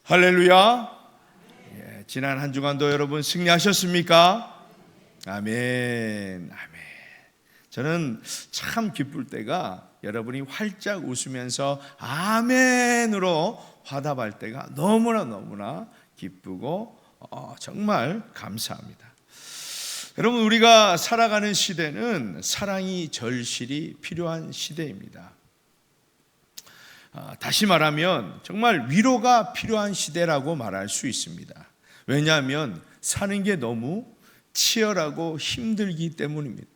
할렐루야. 지난 한 주간도 여러분 승리하셨습니까? 아멘. 저는 참 기쁠 때가 여러분이 활짝 웃으면서 아멘으로 화답할 때가 너무나 기쁘고 정말 감사합니다. 여러분, 우리가 살아가는 시대는 사랑이 절실히 필요한 시대입니다. 다시 말하면 정말 위로가 필요한 시대라고 말할 수 있습니다. 왜냐하면 사는 게 너무 치열하고 힘들기 때문입니다.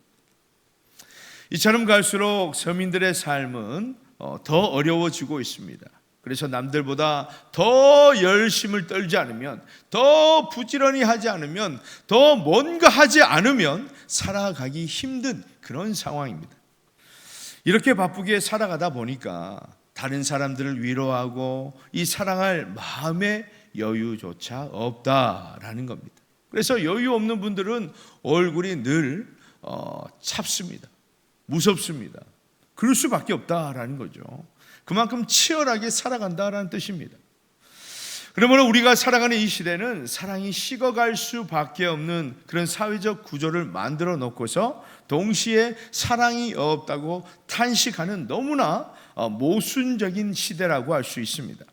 이처럼 갈수록 서민들의 삶은 더 어려워지고 있습니다. 그래서 남들보다 더 열심을 떨지 않으면, 더 부지런히 하지 않으면, 더 뭔가 하지 않으면 살아가기 힘든 그런 상황입니다. 이렇게 바쁘게 살아가다 보니까 다른 사람들을 위로하고 이 사랑할 마음의 여유조차 없다라는 겁니다. 그래서 여유 없는 분들은 얼굴이 늘 찹습니다. 무섭습니다. 그럴 수밖에 없다라는 거죠. 그만큼 치열하게 살아간다라는 뜻입니다. 그러면 우리가 살아가는 이 시대는 사랑이 식어갈 수밖에 없는 그런 사회적 구조를 만들어 놓고서 동시에 사랑이 없다고 탄식하는 너무나 모순적인 시대라고 할 수 있습니다.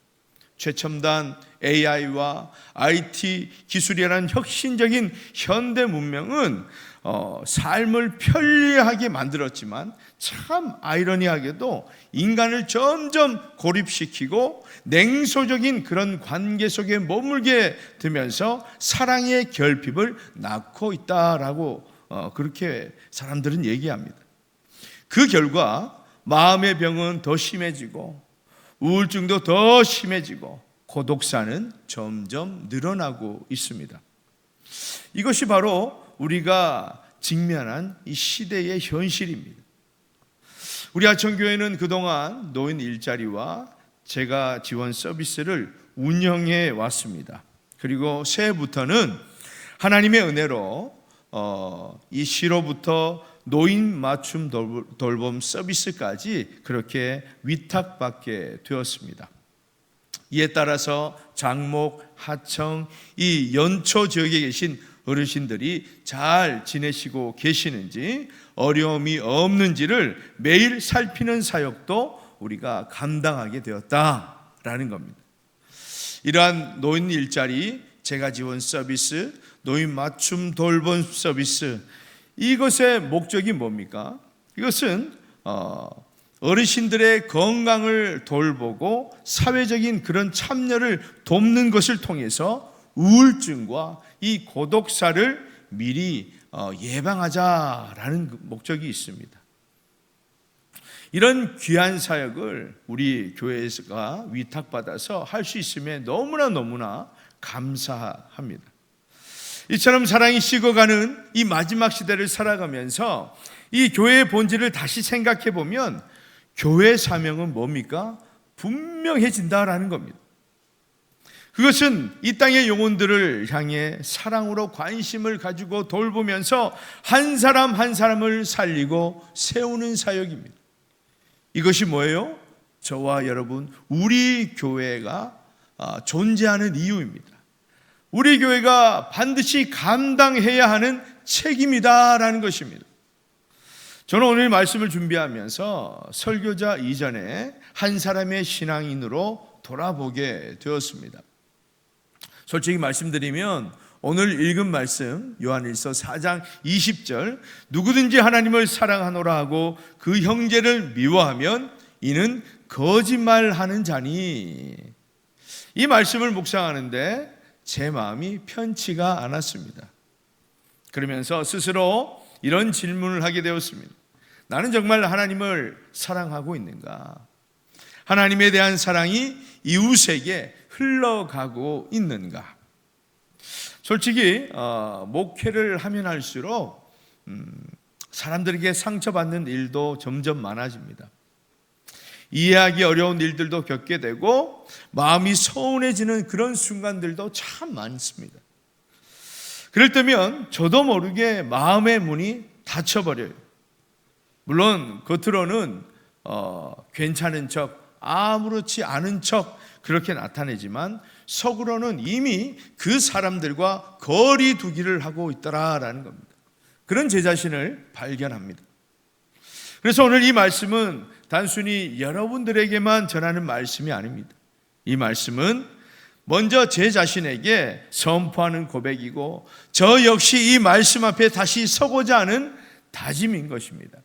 최첨단 AI와 IT 기술이라는 혁신적인 현대 문명은 삶을 편리하게 만들었지만 참 아이러니하게도 인간을 점점 고립시키고 냉소적인 그런 관계 속에 머물게 되면서 사랑의 결핍을 낳고 있다라고 그렇게 사람들은 얘기합니다. 그 결과 마음의 병은 더 심해지고 우울증도 더 심해지고 고독사는 점점 늘어나고 있습니다. 이것이 바로 우리가 직면한 이 시대의 현실입니다. 우리 하천교회는 그동안 노인 일자리와 재가 지원 서비스를 운영해 왔습니다. 그리고 새해부터는 하나님의 은혜로 이 시로부터 노인 맞춤 돌봄 서비스까지 그렇게 위탁받게 되었습니다. 이에 따라서 장목, 하청, 이 연초 지역에 계신 어르신들이 잘 지내시고 계시는지, 어려움이 없는지를 매일 살피는 사역도 우리가 감당하게 되었다라는 겁니다. 이러한 노인 일자리, 재가 지원 서비스, 노인 맞춤 돌봄 서비스, 이것의 목적이 뭡니까? 이것은 어르신들의 건강을 돌보고 사회적인 그런 참여를 돕는 것을 통해서 우울증과 이 고독사를 미리 예방하자라는 목적이 있습니다. 이런 귀한 사역을 우리 교회가 위탁받아서 할 수 있음에 너무나 감사합니다. 이처럼 사랑이 식어가는 이 마지막 시대를 살아가면서 이 교회의 본질을 다시 생각해 보면 교회의 사명은 뭡니까? 분명해진다라는 겁니다. 그것은 이 땅의 영혼들을 향해 사랑으로 관심을 가지고 돌보면서 한 사람 한 사람을 살리고 세우는 사역입니다. 이것이 뭐예요? 저와 여러분, 우리 교회가 존재하는 이유입니다. 우리 교회가 반드시 감당해야 하는 책임이다라는 것입니다. 저는 오늘 말씀을 준비하면서 설교자 이전에 한 사람의 신앙인으로 돌아보게 되었습니다. 솔직히 말씀드리면 오늘 읽은 말씀 요한일서 4장 20절, 누구든지 하나님을 사랑하노라 하고 그 형제를 미워하면 이는 거짓말하는 자니, 이 말씀을 묵상하는데 제 마음이 편치가 않았습니다. 그러면서 스스로 이런 질문을 하게 되었습니다. 나는 정말 하나님을 사랑하고 있는가? 하나님에 대한 사랑이 이웃에게 흘러가고 있는가? 솔직히 목회를 하면 할수록 사람들에게 상처받는 일도 점점 많아집니다. 이해하기 어려운 일들도 겪게 되고 마음이 서운해지는 그런 순간들도 참 많습니다. 그럴 때면 저도 모르게 마음의 문이 닫혀버려요. 물론 겉으로는 괜찮은 척, 아무렇지 않은 척 그렇게 나타내지만 속으로는 이미 그 사람들과 거리 두기를 하고 있더라라는 겁니다. 그런 제 자신을 발견합니다. 그래서 오늘 이 말씀은 단순히 여러분들에게만 전하는 말씀이 아닙니다. 이 말씀은 먼저 제 자신에게 선포하는 고백이고 저 역시 이 말씀 앞에 다시 서고자 하는 다짐인 것입니다.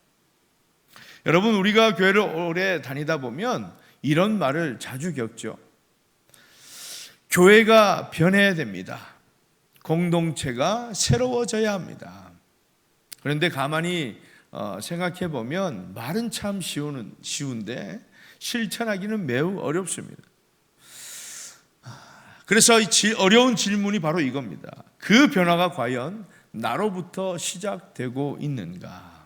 여러분, 우리가 교회를 오래 다니다 보면 이런 말을 자주 겪죠. 교회가 변해야 됩니다. 공동체가 새로워져야 합니다. 그런데 가만히 생각해 보면 말은 참 쉬운데 실천하기는 매우 어렵습니다. 그래서 어려운 질문이 바로 이겁니다. 그 변화가 과연 나로부터 시작되고 있는가?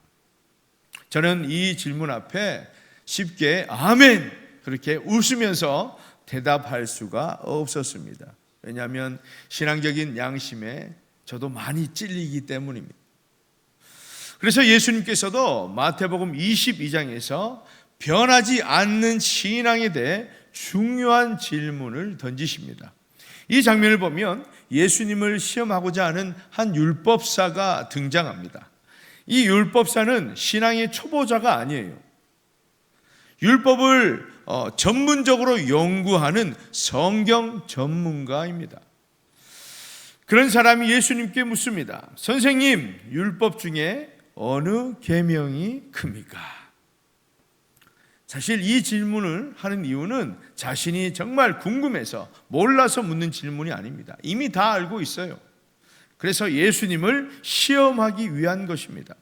저는 이 질문 앞에 쉽게 아멘 그렇게 웃으면서 대답할 수가 없었습니다. 왜냐하면 신앙적인 양심에 저도 많이 찔리기 때문입니다. 그래서 예수님께서도 마태복음 22장에서 변하지 않는 신앙에 대해 중요한 질문을 던지십니다. 이 장면을 보면 예수님을 시험하고자 하는 한 율법사가 등장합니다. 이 율법사는 신앙의 초보자가 아니에요. 율법을 전문적으로 연구하는 성경 전문가입니다. 그런 사람이 예수님께 묻습니다. 선생님, 율법 중에 어느 계명이 큽니까? 사실 이 질문을 하는 이유는 자신이 정말 궁금해서 몰라서 묻는 질문이 아닙니다. 이미 다 알고 있어요. 그래서 예수님을 시험하기 위한 것입니다.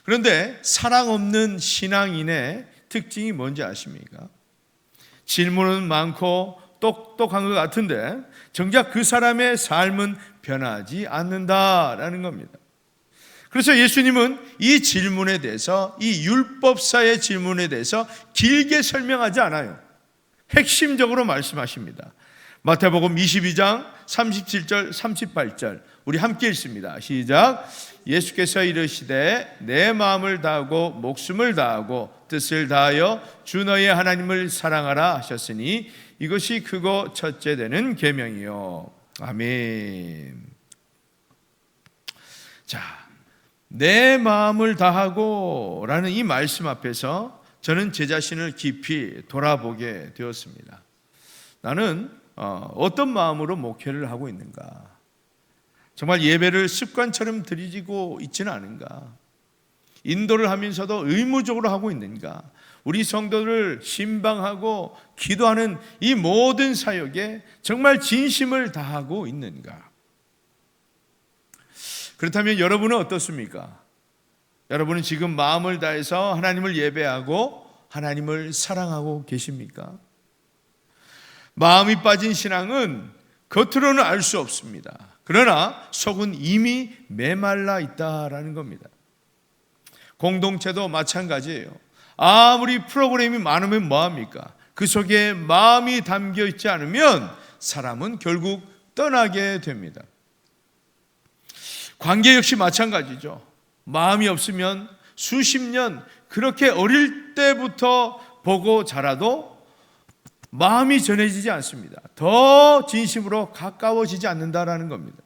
그런데 사랑 없는 신앙인의 특징이 뭔지 아십니까? 질문은 많고 똑똑한 것 같은데 정작 그 사람의 삶은 변하지 않는다라는 겁니다. 그래서 예수님은 이 질문에 대해서, 이 율법사의 질문에 대해서 길게 설명하지 않아요. 핵심적으로 말씀하십니다. 마태복음 22장 37절 38절 우리 함께 읽습니다. 시작. 예수께서 이르시되 내 마음을 다하고 목숨을 다하고 뜻을 다하여 주 너의 하나님을 사랑하라 하셨으니 이것이 크고 첫째 되는 계명이요. 아멘. 자, 내 마음을 다하고 라는 이 말씀 앞에서 저는 제 자신을 깊이 돌아보게 되었습니다. 나는 어떤 마음으로 목회를 하고 있는가? 정말 예배를 습관처럼 드리고 있지는 않은가? 인도를 하면서도 의무적으로 하고 있는가? 우리 성도를 신방하고 기도하는 이 모든 사역에 정말 진심을 다하고 있는가? 그렇다면 여러분은 어떻습니까? 여러분은 지금 마음을 다해서 하나님을 예배하고 하나님을 사랑하고 계십니까? 마음이 빠진 신앙은 겉으로는 알 수 없습니다. 그러나 속은 이미 메말라 있다라는 겁니다. 공동체도 마찬가지예요. 아무리 프로그램이 많으면 뭐합니까? 그 속에 마음이 담겨 있지 않으면 사람은 결국 떠나게 됩니다. 관계 역시 마찬가지죠. 마음이 없으면 수십 년 그렇게 어릴 때부터 보고 자라도 마음이 전해지지 않습니다. 더 진심으로 가까워지지 않는다라는 겁니다.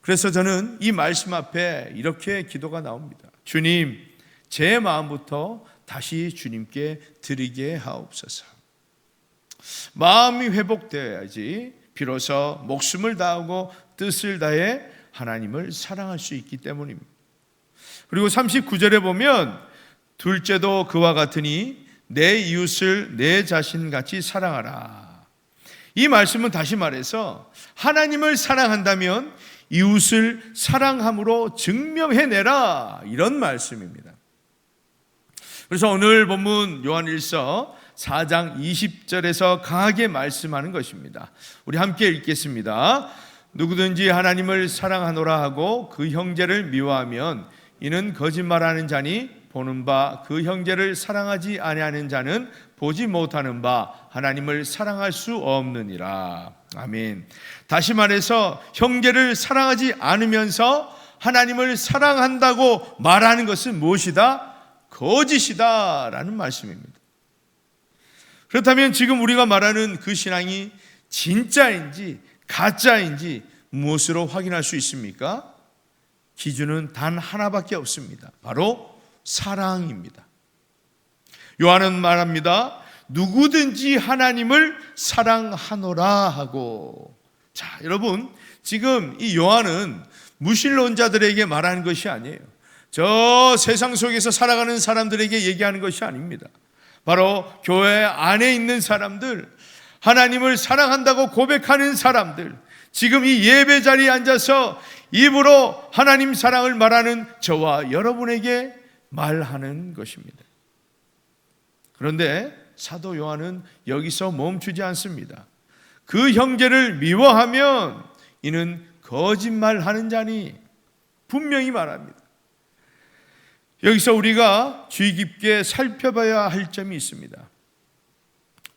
그래서 저는 이 말씀 앞에 이렇게 기도가 나옵니다. 주님, 제 마음부터 다시 주님께 드리게 하옵소서. 마음이 회복되어야지 비로소 목숨을 다하고 뜻을 다해 하나님을 사랑할 수 있기 때문입니다. 그리고 39절에 보면 둘째도 그와 같으니 내 이웃을 내 자신같이 사랑하라. 이 말씀은 다시 말해서 하나님을 사랑한다면 이웃을 사랑함으로 증명해내라, 이런 말씀입니다. 그래서 오늘 본문 요한일서 4장 20절에서 강하게 말씀하는 것입니다. 우리 함께 읽겠습니다. 누구든지 하나님을 사랑하노라 하고 그 형제를 미워하면 이는 거짓말하는 자니 보는 바 그 형제를 사랑하지 아니하는 자는 보지 못하는 바 하나님을 사랑할 수 없느니라. 아멘. 다시 말해서 형제를 사랑하지 않으면서 하나님을 사랑한다고 말하는 것은 무엇이다? 거짓이다 라는 말씀입니다. 그렇다면 지금 우리가 말하는 그 신앙이 진짜인지 가짜인지 무엇으로 확인할 수 있습니까? 기준은 단 하나밖에 없습니다. 바로 사랑입니다. 요한은 말합니다. 누구든지 하나님을 사랑하노라 하고. 자, 여러분, 지금 이 요한은 무신론자들에게 말하는 것이 아니에요. 저 세상 속에서 살아가는 사람들에게 얘기하는 것이 아닙니다. 바로 교회 안에 있는 사람들, 하나님을 사랑한다고 고백하는 사람들, 지금 이 예배 자리에 앉아서 입으로 하나님 사랑을 말하는 저와 여러분에게 말하는 것입니다. 그런데 사도 요한은 여기서 멈추지 않습니다. 그 형제를 미워하면 이는 거짓말하는 자니 분명히 말합니다. 여기서 우리가 주의 깊게 살펴봐야 할 점이 있습니다.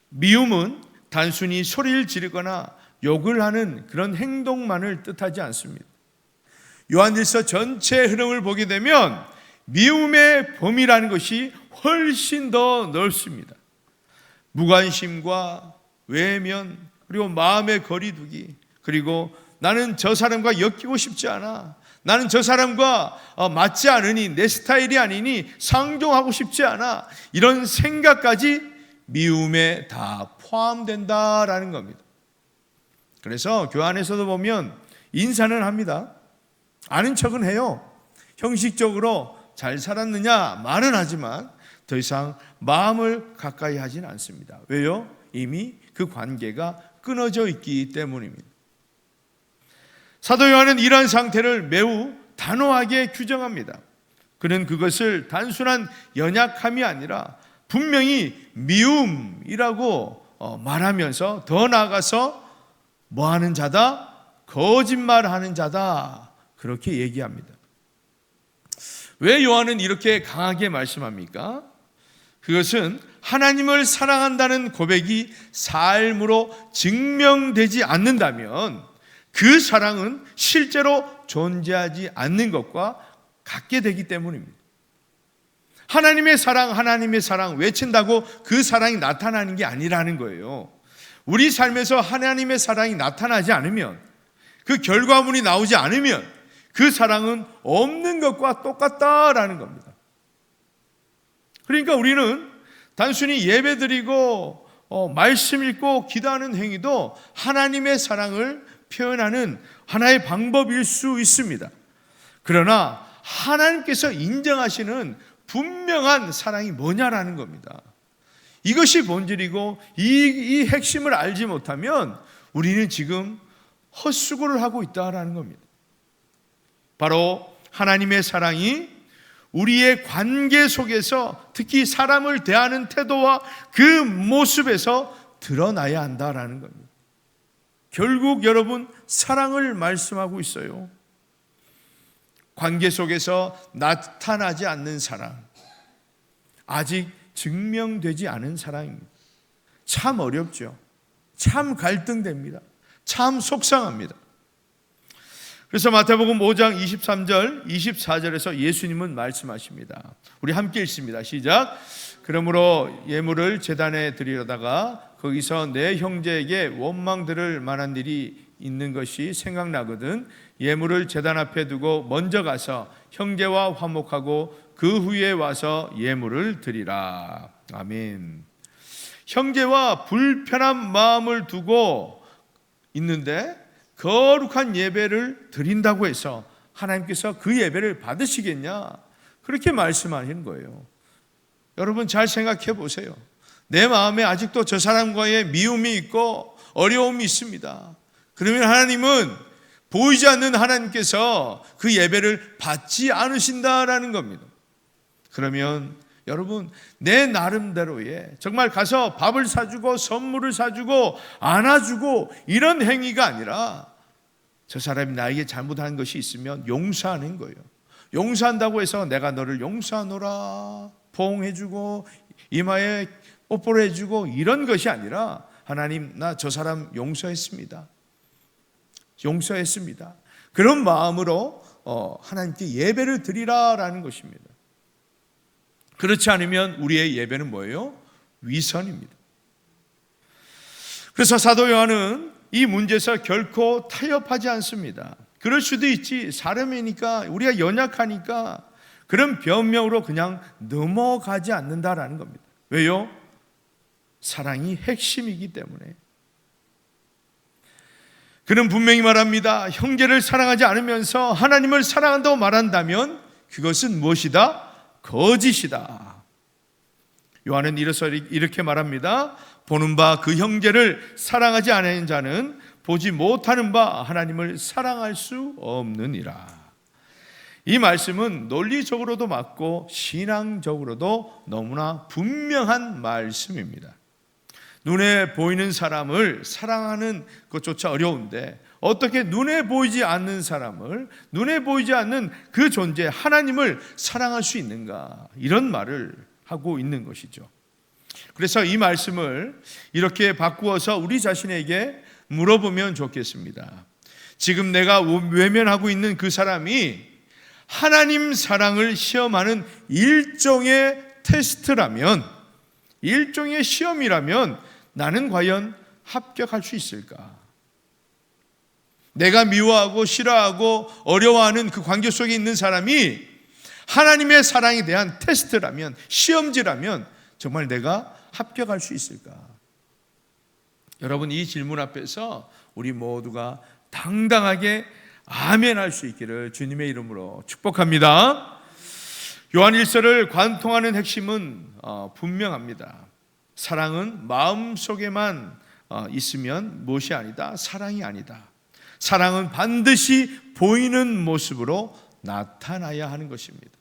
미움은 단순히 소리를 지르거나 욕을 하는 그런 행동만을 뜻하지 않습니다. 요한일서 전체 흐름을 보게 되면 미움의 범위라는 것이 훨씬 더 넓습니다. 무관심과 외면, 그리고 마음의 거리두기, 그리고 나는 저 사람과 엮이고 싶지 않아, 나는 저 사람과 맞지 않으니, 내 스타일이 아니니 상종하고 싶지 않아, 이런 생각까지 미움에 다 포함된다라는 겁니다. 그래서 교회 안에서도 보면 인사는 합니다. 아는 척은 해요. 형식적으로 잘 살았느냐 말은 하지만 더 이상 마음을 가까이 하진 않습니다. 왜요? 이미 그 관계가 끊어져 있기 때문입니다. 사도 요한은 이러한 상태를 매우 단호하게 규정합니다. 그는 그것을 단순한 연약함이 아니라 분명히 미움이라고 말하면서 더 나아가서 뭐하는 자다? 거짓말하는 자다. 그렇게 얘기합니다. 왜 요한은 이렇게 강하게 말씀합니까? 그것은 하나님을 사랑한다는 고백이 삶으로 증명되지 않는다면 그 사랑은 실제로 존재하지 않는 것과 같게 되기 때문입니다. 하나님의 사랑 외친다고 그 사랑이 나타나는 게 아니라는 거예요. 우리 삶에서 하나님의 사랑이 나타나지 않으면, 그 결과물이 나오지 않으면 그 사랑은 없는 것과 똑같다라는 겁니다. 그러니까 우리는 단순히 예배드리고 말씀 읽고 기도하는 행위도 하나님의 사랑을 표현하는 하나의 방법일 수 있습니다. 그러나 하나님께서 인정하시는 분명한 사랑이 뭐냐라는 겁니다. 이것이 본질이고 이 핵심을 알지 못하면 우리는 지금 헛수고를 하고 있다라는 겁니다. 바로 하나님의 사랑이 우리의 관계 속에서, 특히 사람을 대하는 태도와 그 모습에서 드러나야 한다라는 겁니다. 결국 여러분, 사랑을 말씀하고 있어요. 관계 속에서 나타나지 않는 사랑, 아직 증명되지 않은 사랑입니다. 참 어렵죠. 참 갈등됩니다. 참 속상합니다. 그래서 마태복음 5장 23절, 24절에서 예수님은 말씀하십니다. 우리 함께 읽습니다. 시작. 그러므로 예물을 제단에 드리려다가 거기서 내 형제에게 원망 들을 만한 일이 있는 것이 생각나거든 예물을 제단 앞에 두고 먼저 가서 형제와 화목하고 그 후에 와서 예물을 드리라. 아멘. 형제와 불편한 마음을 두고 있는데 거룩한 예배를 드린다고 해서 하나님께서 그 예배를 받으시겠냐? 그렇게 말씀하시는 거예요. 여러분 잘 생각해 보세요. 내 마음에 아직도 저 사람과의 미움이 있고 어려움이 있습니다. 그러면 하나님은 보이지 않는 하나님께서 그 예배를 받지 않으신다라는 겁니다. 그러면 여러분 내 나름대로의 정말 가서 밥을 사주고 선물을 사주고 안아주고 이런 행위가 아니라 저 사람이 나에게 잘못한 것이 있으면 용서하는 거예요. 용서한다고 해서 내가 너를 용서하노라 포옹해주고 이마에 뽀뽀를 해주고 이런 것이 아니라 하나님 나 저 사람 용서했습니다. 그런 마음으로 하나님께 예배를 드리라라는 것입니다. 그렇지 않으면 우리의 예배는 뭐예요? 위선입니다. 그래서 사도 요한은 이 문제에서 결코 타협하지 않습니다. 그럴 수도 있지, 사람이니까, 우리가 연약하니까, 그런 변명으로 그냥 넘어가지 않는다라는 겁니다. 왜요? 사랑이 핵심이기 때문에. 그는 분명히 말합니다. 형제를 사랑하지 않으면서 하나님을 사랑한다고 말한다면 그것은 무엇이다? 거짓이다. 요한은 이렇게 말합니다. 보는 바 그 형제를 사랑하지 않은 자는 보지 못하는 바 하나님을 사랑할 수 없느니라. 이 말씀은 논리적으로도 맞고 신앙적으로도 너무나 분명한 말씀입니다. 눈에 보이는 사람을 사랑하는 것조차 어려운데 어떻게 눈에 보이지 않는 사람을, 눈에 보이지 않는 그 존재 하나님을 사랑할 수 있는가, 이런 말을 하고 있는 것이죠. 그래서 이 말씀을 이렇게 바꾸어서 우리 자신에게 물어보면 좋겠습니다. 지금 내가 외면하고 있는 그 사람이 하나님 사랑을 시험하는 일종의 테스트라면, 일종의 시험이라면 나는 과연 합격할 수 있을까? 내가 미워하고 싫어하고 어려워하는 그 관계 속에 있는 사람이 하나님의 사랑에 대한 테스트라면, 시험지라면 정말 내가 합격할 수 있을까? 여러분, 이 질문 앞에서 우리 모두가 당당하게 아멘할 수 있기를 주님의 이름으로 축복합니다. 요한 1서를 관통하는 핵심은 분명합니다. 사랑은 마음속에만 있으면 무엇이 아니다? 사랑이 아니다. 사랑은 반드시 보이는 모습으로 나타나야 하는 것입니다.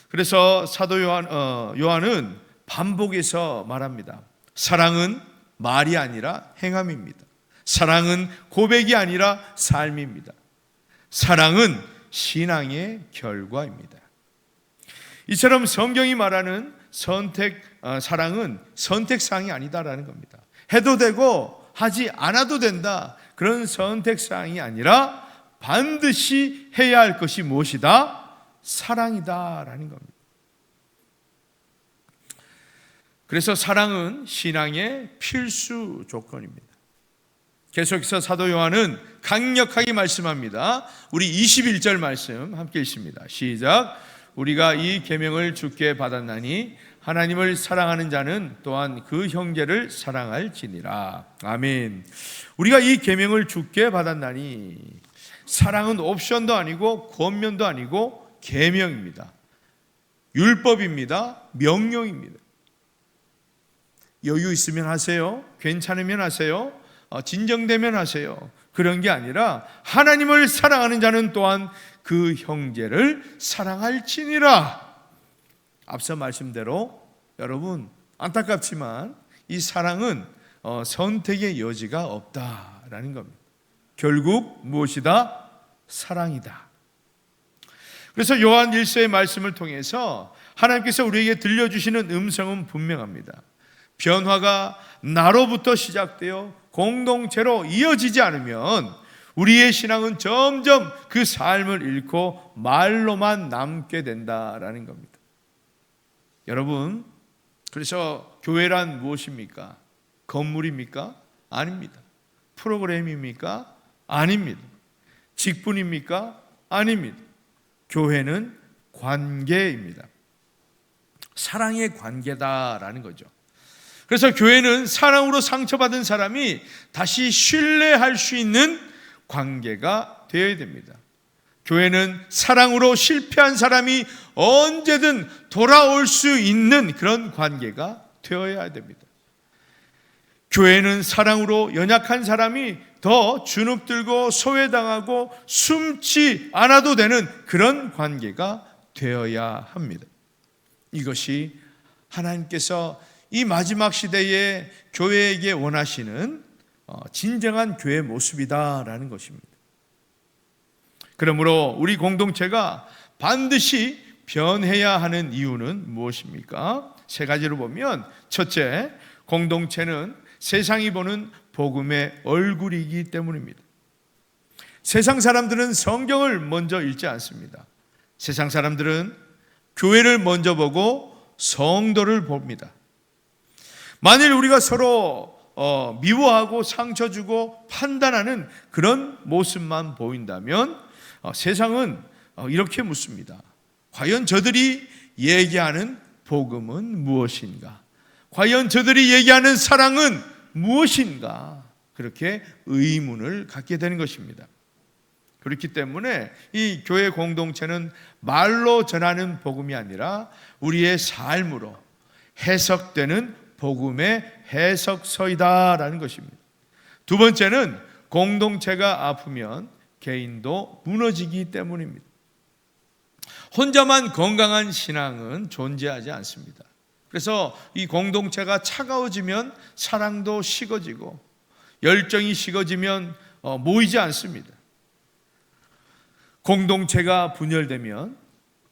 그래서 사도 요한은 반복해서 말합니다. 사랑은 말이 아니라 행함입니다. 사랑은 고백이 아니라 삶입니다. 사랑은 신앙의 결과입니다. 이처럼 성경이 말하는 사랑은 선택사항이 아니다라는 겁니다. 해도 되고 하지 않아도 된다, 그런 선택사항이 아니라 반드시 해야 할 것이 무엇이다? 사랑이다라는 겁니다. 그래서 사랑은 신앙의 필수 조건입니다. 계속해서 사도 요한은 강력하게 말씀합니다. 우리 21절 말씀 함께 읽습니다. 시작. 우리가 이 계명을 주께 받았나니 하나님을 사랑하는 자는 또한 그 형제를 사랑할지니라. 아멘. 우리가 이 계명을 주께 받았나니, 사랑은 옵션도 아니고 권면도 아니고 계명입니다. 율법입니다. 명령입니다. 여유 있으면 하세요. 괜찮으면 하세요. 진정되면 하세요. 그런 게 아니라 하나님을 사랑하는 자는 또한 그 형제를 사랑할지니라. 앞서 말씀대로 여러분, 안타깝지만 이 사랑은 선택의 여지가 없다라는 겁니다. 결국 무엇이다? 사랑이다. 그래서 요한 1서의 말씀을 통해서 하나님께서 우리에게 들려주시는 음성은 분명합니다. 변화가 나로부터 시작되어 공동체로 이어지지 않으면 우리의 신앙은 점점 그 삶을 잃고 말로만 남게 된다라는 겁니다. 여러분, 그래서 교회란 무엇입니까? 건물입니까? 아닙니다. 프로그램입니까? 아닙니다. 직분입니까? 아닙니다. 교회는 관계입니다. 사랑의 관계다라는 거죠. 그래서 교회는 사랑으로 상처받은 사람이 다시 신뢰할 수 있는 관계가 되어야 됩니다. 교회는 사랑으로 실패한 사람이 언제든 돌아올 수 있는 그런 관계가 되어야 됩니다. 교회는 사랑으로 연약한 사람이 더 주눅들고 소외당하고 숨지 않아도 되는 그런 관계가 되어야 합니다. 이것이 하나님께서 이 마지막 시대에 교회에게 원하시는 진정한 교회 모습이다라는 것입니다. 그러므로 우리 공동체가 반드시 변해야 하는 이유는 무엇입니까? 세 가지로 보면, 첫째, 공동체는 세상이 보는 복음의 얼굴이기 때문입니다. 세상 사람들은 성경을 먼저 읽지 않습니다. 세상 사람들은 교회를 먼저 보고 성도를 봅니다. 만일 우리가 서로 미워하고 상처 주고 판단하는 그런 모습만 보인다면 세상은 이렇게 묻습니다. 과연 저들이 얘기하는 복음은 무엇인가? 과연 저들이 얘기하는 사랑은 무엇인가? 그렇게 의문을 갖게 되는 것입니다. 그렇기 때문에 이 교회 공동체는 말로 전하는 복음이 아니라 우리의 삶으로 해석되는 복음의 해석서이다라는 것입니다. 두 번째는 공동체가 아프면 개인도 무너지기 때문입니다. 혼자만 건강한 신앙은 존재하지 않습니다. 그래서 이 공동체가 차가워지면 사랑도 식어지고 열정이 식어지면 모이지 않습니다. 공동체가 분열되면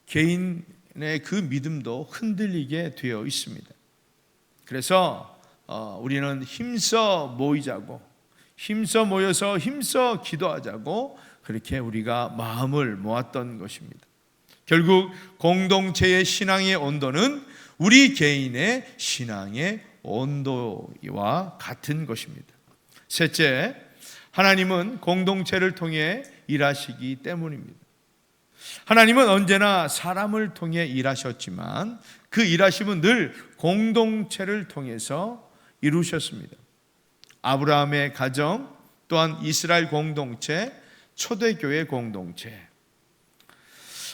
개인의 그 믿음도 흔들리게 되어 있습니다. 그래서 우리는 힘써 모이자고, 힘써 모여서 힘써 기도하자고 그렇게 우리가 마음을 모았던 것입니다. 결국 공동체의 신앙의 온도는 우리 개인의 신앙의 온도와 같은 것입니다. 셋째, 하나님은 공동체를 통해 일하시기 때문입니다. 하나님은 언제나 사람을 통해 일하셨지만 그 일하심은 늘 공동체를 통해서 이루셨습니다. 아브라함의 가정, 또한 이스라엘 공동체, 초대교회 공동체.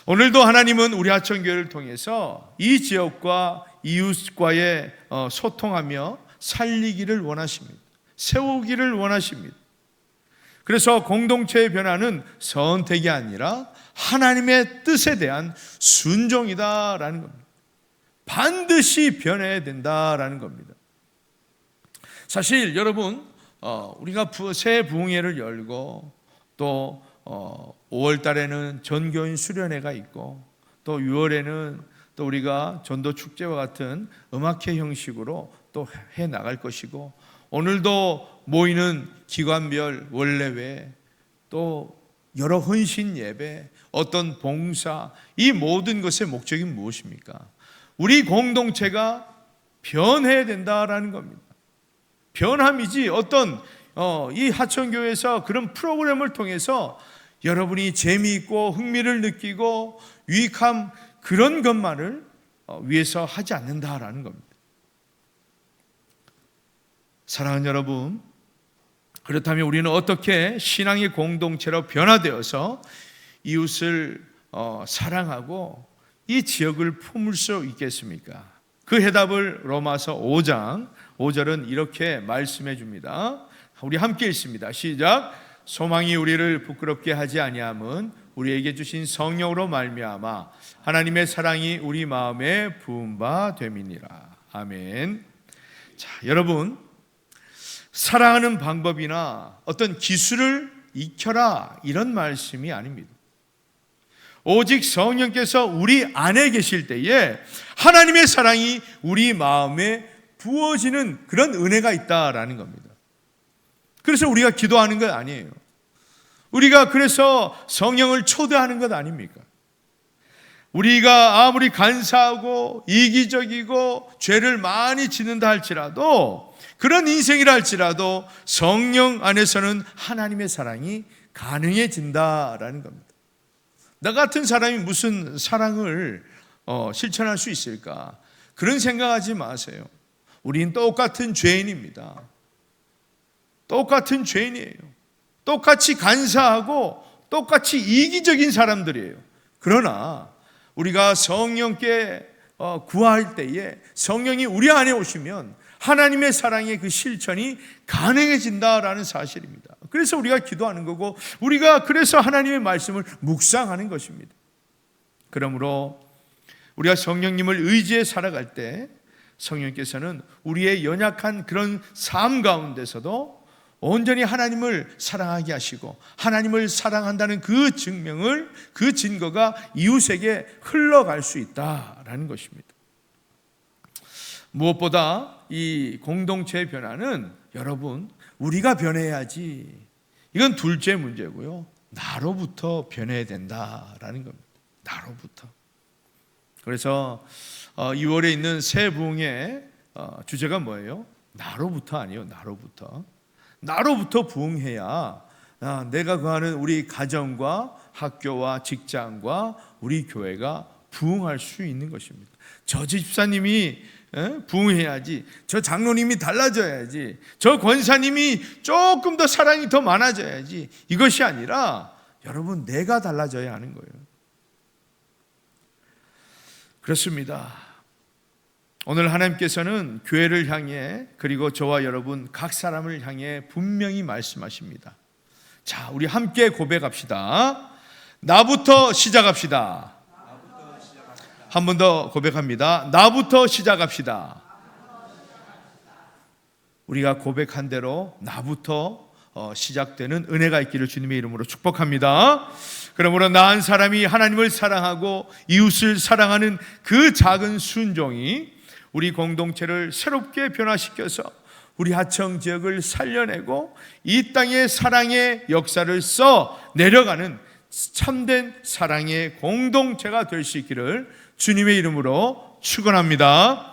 오늘도 하나님은 우리 하천교회를 통해서 이 지역과 이웃과의 소통하며 살리기를 원하십니다. 세우기를 원하십니다. 그래서 공동체의 변화는 선택이 아니라 하나님의 뜻에 대한 순종이다라는 겁니다. 반드시 변해야 된다라는 겁니다. 사실 여러분, 우리가 새 부흥회를 열고 또 5월 달에는 전교인 수련회가 있고 또 6월에는 또 우리가 전도 축제와 같은 음악회 형식으로 또 해 나갈 것이고, 오늘도 모이는 기관별 원래회, 또 여러 헌신 예배, 어떤 봉사, 이 모든 것의 목적이 무엇입니까? 우리 공동체가 변해야 된다라는 겁니다. 변함이지 어떤 이 하천교회에서 그런 프로그램을 통해서 여러분이 재미있고 흥미를 느끼고 유익함, 그런 것만을 위해서 하지 않는다라는 겁니다. 사랑하는 여러분, 그렇다면 우리는 어떻게 신앙의 공동체로 변화되어서 이웃을 사랑하고 이 지역을 품을 수 있겠습니까? 그 해답을 로마서 5장 5절은 이렇게 말씀해 줍니다. 우리 함께 읽습니다. 시작. 소망이 우리를 부끄럽게 하지 아니함은 우리에게 주신 성령으로 말미암아 하나님의 사랑이 우리 마음에 부은 바 됨이니라. 아멘. 자, 여러분, 사랑하는 방법이나 어떤 기술을 익혀라, 이런 말씀이 아닙니다. 오직 성령께서 우리 안에 계실 때에 하나님의 사랑이 우리 마음에 부어지는 그런 은혜가 있다라는 겁니다. 그래서 우리가 기도하는 것 아니에요. 우리가 그래서 성령을 초대하는 것 아닙니까? 우리가 아무리 간사하고 이기적이고 죄를 많이 짓는다 할지라도, 그런 인생이라 할지라도 성령 안에서는 하나님의 사랑이 가능해진다라는 겁니다. 나 같은 사람이 무슨 사랑을 실천할 수 있을까? 그런 생각하지 마세요. 우린 똑같은 죄인입니다. 똑같은 죄인이에요. 똑같이 간사하고 똑같이 이기적인 사람들이에요. 그러나 우리가 성령께 구할 때에 성령이 우리 안에 오시면 하나님의 사랑의 그 실천이 가능해진다라는 사실입니다. 그래서 우리가 기도하는 거고, 우리가 그래서 하나님의 말씀을 묵상하는 것입니다. 그러므로 우리가 성령님을 의지해 살아갈 때 성령께서는 우리의 연약한 그런 삶 가운데서도 온전히 하나님을 사랑하게 하시고, 하나님을 사랑한다는 그 증명을, 그 증거가 이웃에게 흘러갈 수 있다라는 것입니다. 무엇보다 이 공동체의 변화는 여러분, 우리가 변해야지, 이건 둘째 문제고요. 나로부터 변해야 된다라는 겁니다. 나로부터. 그래서 2월에 있는 새 부흥의 주제가 뭐예요? 나로부터 아니에요. 나로부터 부흥해야 내가 거하는 우리 가정과 학교와 직장과 우리 교회가 부흥할 수 있는 것입니다. 저 집사님이 부흥해야지, 저 장로님이 달라져야지, 저 권사님이 조금 더 사랑이 더 많아져야지, 이것이 아니라 여러분, 내가 달라져야 하는 거예요. 그렇습니다. 오늘 하나님께서는 교회를 향해, 그리고 저와 여러분 각 사람을 향해 분명히 말씀하십니다. 자, 우리 함께 고백합시다. 나부터 시작합시다. 한 번 더 고백합니다. 나부터 시작합시다. 우리가 고백한 대로 나부터 시작되는 은혜가 있기를 주님의 이름으로 축복합니다. 그러므로 나 한 사람이 하나님을 사랑하고 이웃을 사랑하는 그 작은 순종이 우리 공동체를 새롭게 변화시켜서 우리 하청 지역을 살려내고 이 땅의 사랑의 역사를 써 내려가는 참된 사랑의 공동체가 될 수 있기를 주님의 이름으로 축원합니다.